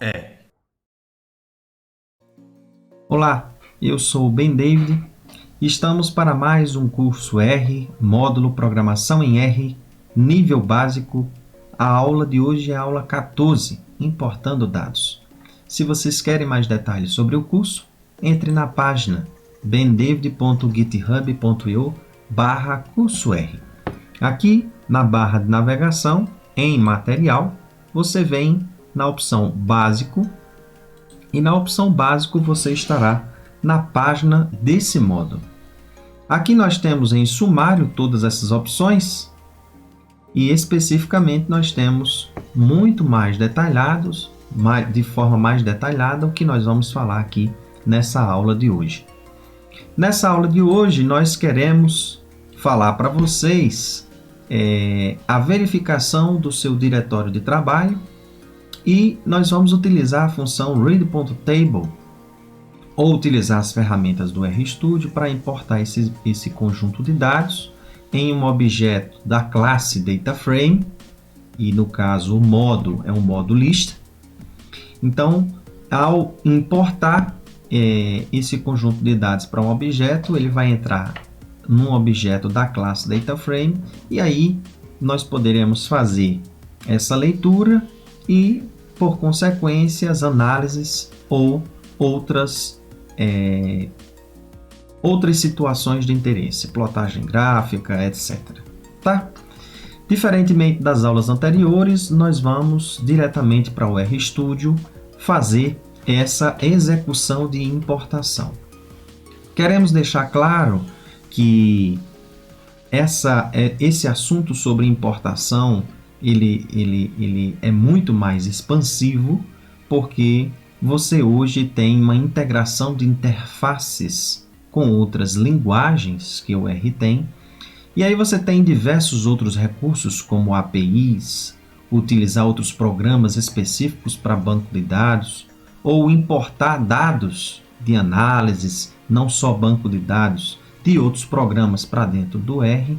É. Olá, eu sou o Ben David e estamos para mais um curso R, módulo Programação em R, nível básico. A aula de hoje é a aula 14, importando dados. Se vocês querem mais detalhes sobre o curso, entre na página bendavid.github.io/curso R. Aqui, na barra de navegação, em material, você vem na opção básico e na opção básico você estará na página desse módulo. Aqui nós temos em sumário todas essas opções e especificamente nós temos muito mais detalhados, de forma mais detalhada, o que nós vamos falar aqui nessa aula de hoje. Nessa aula de hoje nós queremos falar para vocês a verificação do seu diretório de trabalho e nós vamos utilizar a função read.table ou utilizar as ferramentas do RStudio para importar esse conjunto de dados em um objeto da classe DataFrame, e no caso o modo é um modo lista. Então, ao importar esse conjunto de dados para um objeto, ele vai entrar num objeto da classe DataFrame e aí nós poderemos fazer essa leitura e, por consequência, as análises ou outras situações de interesse, plotagem gráfica, etc. Tá? Diferentemente das aulas anteriores, nós vamos diretamente para o RStudio fazer essa execução de importação. Queremos deixar claro que esse assunto sobre importação ele é muito mais expansivo, porque você hoje tem uma integração de interfaces com outras linguagens que o R tem, e aí você tem diversos outros recursos como APIs, utilizar outros programas específicos para banco de dados, ou importar dados de análises, não só banco de dados, de outros programas para dentro do R,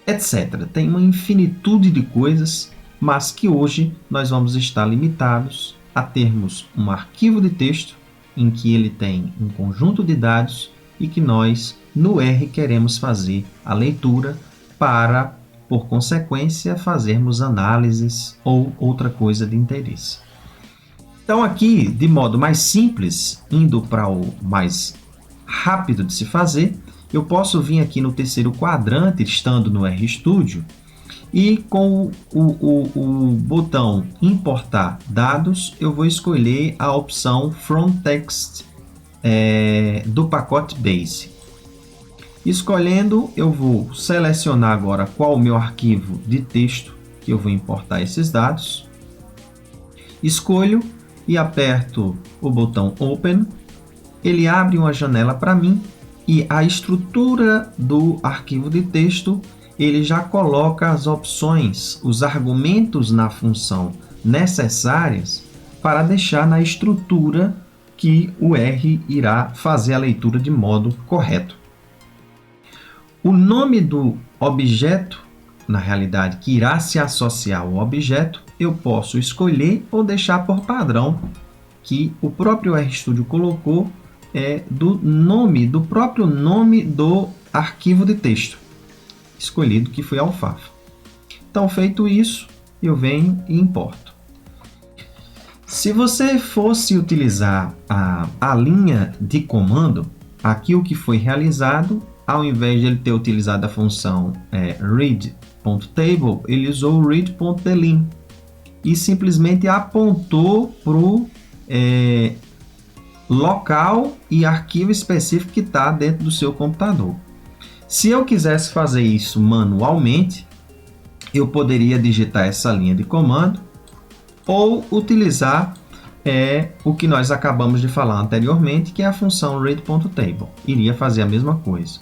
etc. Tem uma infinitude de coisas, mas que hoje nós vamos estar limitados a termos um arquivo de texto em que ele tem um conjunto de dados e que nós, no R, queremos fazer a leitura para, por consequência, fazermos análises ou outra coisa de interesse. Então, aqui, de modo mais simples, indo para o mais rápido de se fazer, eu posso vir aqui no terceiro quadrante, estando no RStudio, e com o botão importar dados, eu vou escolher a opção From Text do pacote Base. Escolhendo, eu vou selecionar agora qual o meu arquivo de texto que eu vou importar esses dados. Escolho e aperto o botão Open. Ele abre uma janela para mim e a estrutura do arquivo de texto ele já coloca as opções, os argumentos na função necessárias para deixar na estrutura que o R irá fazer a leitura de modo correto. O nome do objeto, na realidade, que irá se associar ao objeto, eu posso escolher ou deixar por padrão, que o próprio RStudio colocou do próprio nome do arquivo de texto escolhido, que foi alfafa. Então, feito isso, eu venho e importo. Se você fosse utilizar a linha de comando, aqui o que foi realizado, ao invés de ele ter utilizado a função read.table, ele usou o read.delin e simplesmente apontou para o local e arquivo específico que está dentro do seu computador. Se eu quisesse fazer isso manualmente, eu poderia digitar essa linha de comando ou utilizar o que nós acabamos de falar anteriormente, que é a função read.table. Iria fazer a mesma coisa.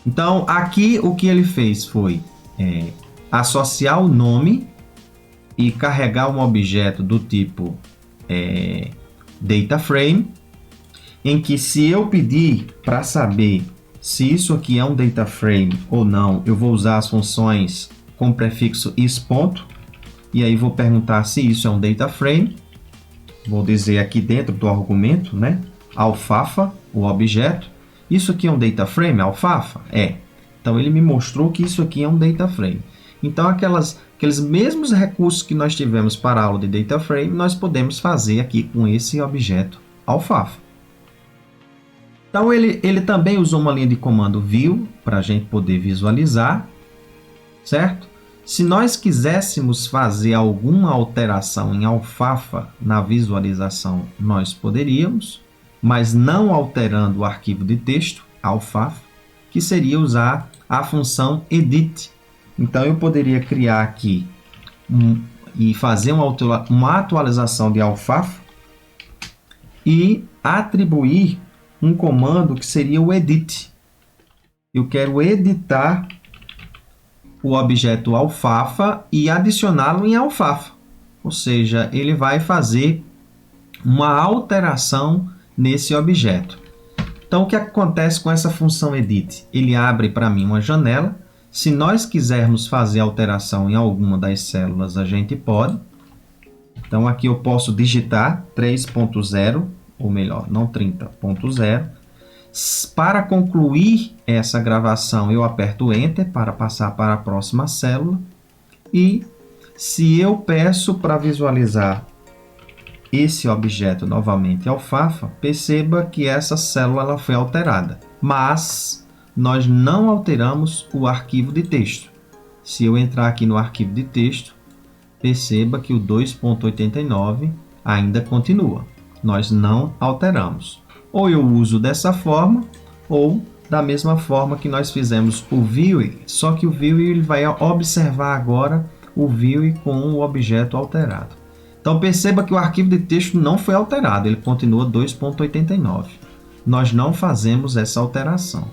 Então, aqui o que ele fez foi associar o nome e carregar um objeto do tipo DataFrame, em que se eu pedir para saber se isso aqui é um DataFrame ou não, eu vou usar as funções com prefixo is. E aí vou perguntar se isso é um DataFrame. vou dizer aqui dentro do argumento, né? Alfalfa, o objeto. Isso aqui é um data frame, alfalfa? É. Então, ele me mostrou que isso aqui é um data frame. Então, aqueles mesmos recursos que nós tivemos para a aula de data frame, nós podemos fazer aqui com esse objeto alfalfa. Então, ele também usou uma linha de comando view para a gente poder visualizar, certo? Se nós quiséssemos fazer alguma alteração em alfalfa na visualização, nós poderíamos, mas não alterando o arquivo de texto, alfalfa, que seria usar a função edit. Então, eu poderia criar aqui e fazer uma atualização de alfalfa e atribuir um comando que seria o edit. Eu quero editar o objeto alfalfa e adicioná-lo em alfalfa. Ou seja, ele vai fazer uma alteração nesse objeto. Então, o que acontece com essa função edit? Ele abre para mim uma janela. Se nós quisermos fazer alteração em alguma das células, a gente pode. Então, aqui eu posso digitar 3.0, ou melhor, não 30.0. Para concluir essa gravação, eu aperto Enter para passar para a próxima célula. E se eu peço para visualizar esse objeto novamente alfalfa, perceba que essa célula ela foi alterada, mas nós não alteramos o arquivo de texto. Se eu entrar aqui no arquivo de texto, perceba que o 2.89 ainda continua. Nós não alteramos. Ou eu uso dessa forma, ou da mesma forma que nós fizemos o view, só que o view ele vai observar agora o view com o objeto alterado. Então perceba que o arquivo de texto não foi alterado, ele continua 2.89. Nós não fazemos essa alteração.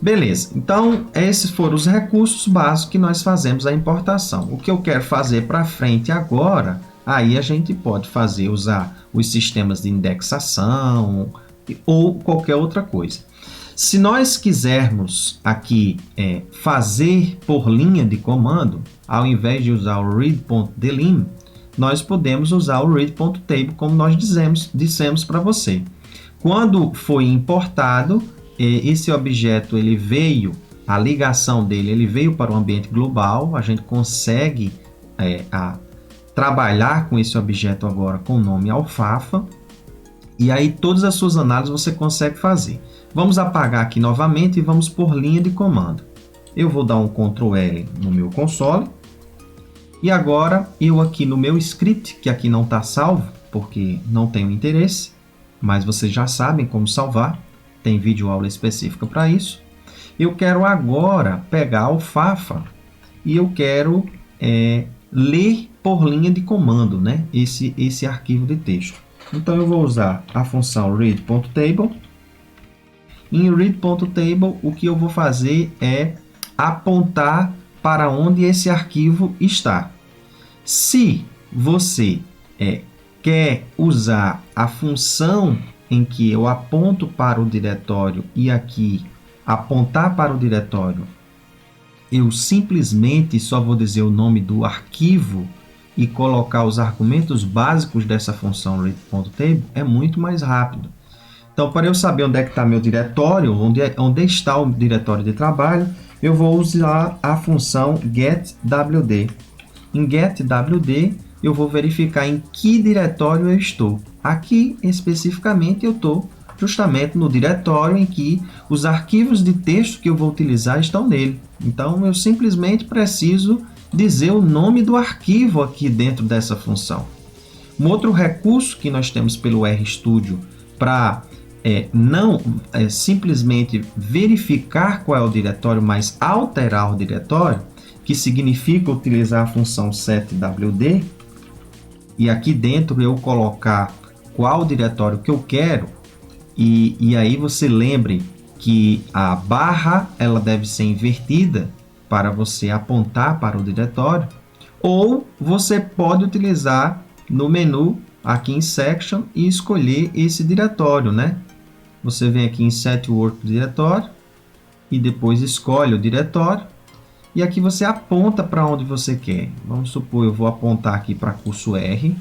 Beleza, então esses foram os recursos básicos que nós fazemos a importação. O que eu quero fazer para frente agora, aí a gente pode usar os sistemas de indexação ou qualquer outra coisa. Se nós quisermos aqui fazer por linha de comando, ao invés de usar o read.delim, nós podemos usar o read.table, como nós dissemos para você. Quando foi importado, esse objeto ele veio, a ligação dele ele veio para o ambiente global, a gente consegue trabalhar com esse objeto agora com o nome alfalfa, e aí todas as suas análises você consegue fazer. Vamos apagar aqui novamente e vamos por linha de comando. Eu vou dar um Ctrl L no meu console. E agora, eu aqui no meu script, que aqui não está salvo, porque não tenho interesse, mas vocês já sabem como salvar, tem vídeo aula específica para isso. Eu quero agora pegar a alfalfa e eu quero ler por linha de comando, né? esse arquivo de texto. Então, eu vou usar a função read.table. Em read.table, o que eu vou fazer é apontar para onde esse arquivo está. Se você quer usar a função em que eu aponto para o diretório e aqui apontar para o diretório, eu simplesmente só vou dizer o nome do arquivo e colocar os argumentos básicos dessa função read.table, é muito mais rápido. Então, para eu saber onde é que está meu diretório, onde está o diretório de trabalho, eu vou usar a função getWD. Em getWD, eu vou verificar em que diretório eu estou. Aqui, especificamente, eu estou justamente no diretório em que os arquivos de texto que eu vou utilizar estão nele. Então, eu simplesmente preciso dizer o nome do arquivo aqui dentro dessa função. Um outro recurso que nós temos pelo RStudio para não simplesmente verificar qual é o diretório, mas alterar o diretório, que significa utilizar a função setwd, e aqui dentro eu colocar qual diretório que eu quero, e aí você lembre que a barra ela deve ser invertida para você apontar para o diretório, ou você pode utilizar no menu aqui em Section e escolher esse diretório, né? Você vem aqui em Set Work Directory e depois escolhe o diretório e aqui você aponta para onde você quer. Vamos supor, eu vou apontar aqui para curso R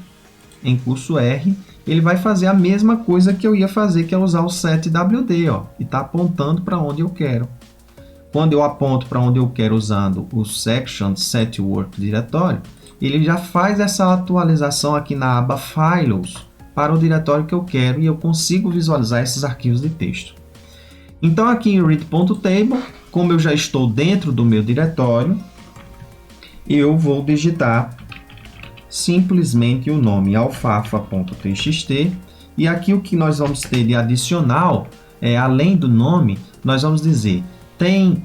em curso R, ele vai fazer a mesma coisa que eu ia fazer, que é usar o setwd, ó, e está apontando para onde eu quero. Quando eu aponto para onde eu quero usando o section setWork diretório, ele já faz essa atualização aqui na aba Files para o diretório que eu quero e eu consigo visualizar esses arquivos de texto. Então aqui em read.table, como eu já estou dentro do meu diretório, eu vou digitar simplesmente o nome alfafa.txt e aqui o que nós vamos ter de adicional, além do nome, nós vamos dizer, tem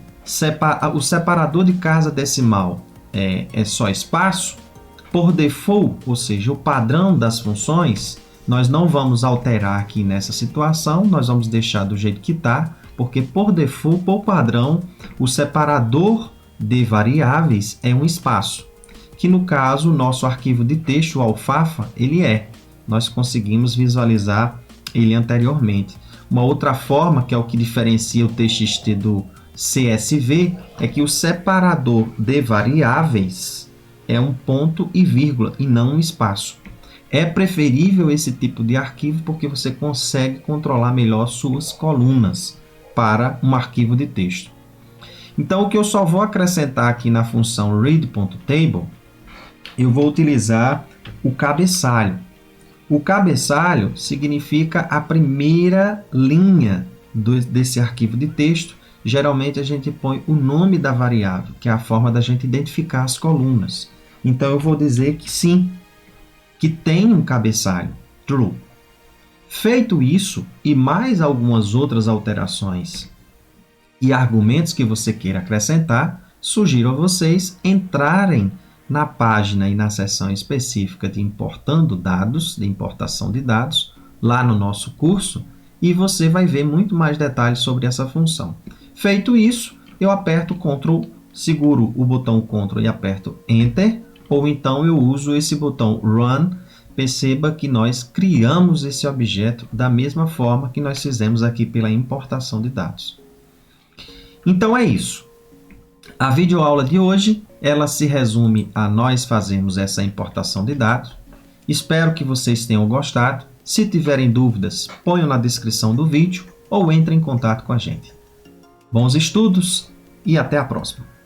o separador de casa decimal é só espaço, por default, ou seja, o padrão das funções, nós não vamos alterar aqui nessa situação, nós vamos deixar do jeito que está, porque por default, por padrão, o separador de variáveis é um espaço, que no caso, o nosso arquivo de texto, o alfafa, ele nós conseguimos visualizar ele anteriormente. Uma outra forma, que é o que diferencia o TXT do CSV, é que o separador de variáveis é um ponto e vírgula e não um espaço. É preferível esse tipo de arquivo porque você consegue controlar melhor suas colunas para um arquivo de texto. Então, o que eu só vou acrescentar aqui na função read.table, eu vou utilizar o cabeçalho. O cabeçalho significa a primeira linha desse arquivo de texto. Geralmente a gente põe o nome da variável, que é a forma da gente identificar as colunas. Então eu vou dizer que sim, que tem um cabeçalho, true. Feito isso e mais algumas outras alterações e argumentos que você queira acrescentar, sugiro a vocês entrarem na página e na seção específica de importando dados, de importação de dados, lá no nosso curso, e você vai ver muito mais detalhes sobre essa função. Feito isso, eu aperto Ctrl, seguro o botão Ctrl e aperto Enter, ou então eu uso esse botão Run. Perceba que nós criamos esse objeto da mesma forma que nós fizemos aqui pela importação de dados. Então é isso. A videoaula de hoje, ela se resume a nós fazermos essa importação de dados. Espero que vocês tenham gostado. Se tiverem dúvidas, ponham na descrição do vídeo ou entrem em contato com a gente. Bons estudos e até a próxima!